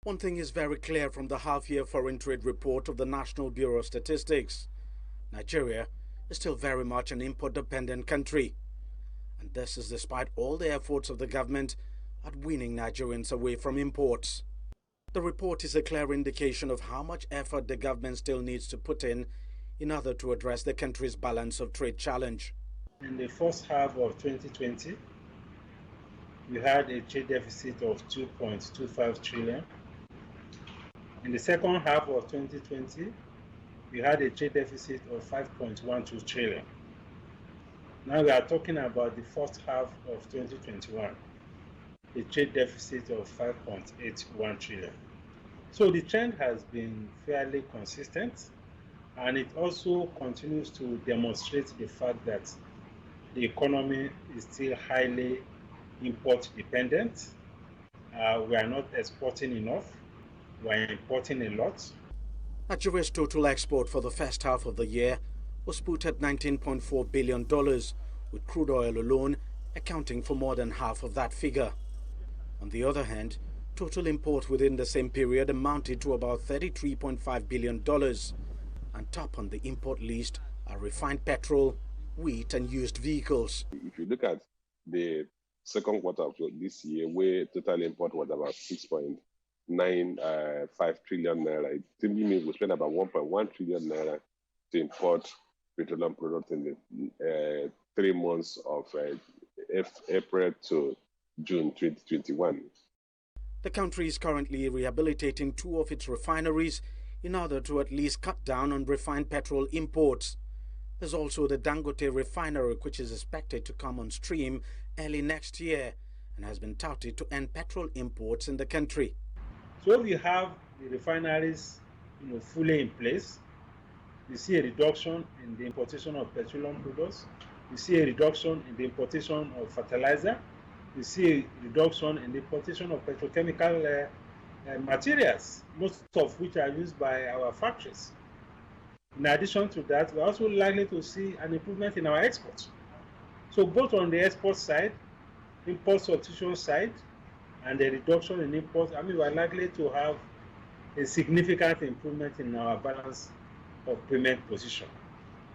One thing is very clear from the half-year foreign trade report of the National Bureau of Statistics. Nigeria is still very much an import-dependent country. And this is despite all the efforts of the government at weaning Nigerians away from imports. The report is a clear indication of how much effort the government still needs to put in order to address the country's balance of trade challenge. In the first half of 2020, we had a trade deficit of 2.25 trillion. In the second half of 2020, we had a trade deficit of 5.12 trillion. Now we are talking about the first half of 2021, a trade deficit of 5.81 trillion. So the trend has been fairly consistent, and it also continues to demonstrate the fact that the economy is still highly import dependent. We are not exporting enough. We are importing a lot. Nigeria's total export for the first half of the year was put at $19.4 billion, with crude oil alone accounting for more than half of that figure. On the other hand, total import within the same period amounted to about $33.5 billion. And top on the import list are refined petrol, wheat and used vehicles. If you look at the second quarter of this year, where total import was about 6.95 trillion naira, it simply means we spent about 1.1 trillion naira to import petroleum products in the 3 months of April to June 2021. The country is currently rehabilitating 2 of its refineries in order to at least cut down on refined petrol imports. There's also the Dangote refinery, which is expected to come on stream early next year and has been touted to end petrol imports in the country. So if you have the refineries fully in place, you see a reduction in the importation of petroleum products, you see a reduction in the importation of fertilizer, you see a reduction in the importation of petrochemical materials, most of which are used by our factories. In addition to that, we're also likely to see an improvement in our exports. So both on the export side, import substitution side, and the reduction in imports, we're likely to have a significant improvement in our balance of payment position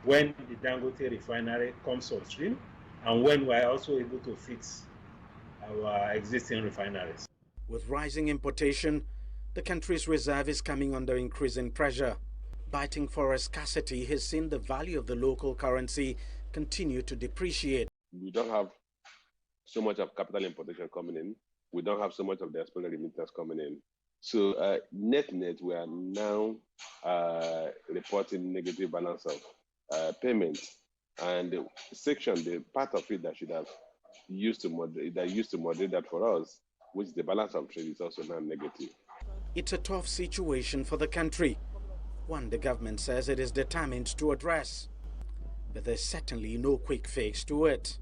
when the Dangote refinery comes on stream and when we're also able to fix our existing refineries. With rising importation, the country's reserve is coming under increasing pressure. Biting for a scarcity has seen the value of the local currency continue to depreciate. We don't have so much of capital importation coming in. We don't have so much of the export remittance coming in. So net-net, we are now reporting negative balance of payments. And the section, the part of it that should have used to moderate that for us, which the balance of trade is also now negative. It's a tough situation for the country, one the government says it is determined to address. But there's certainly no quick fix to it.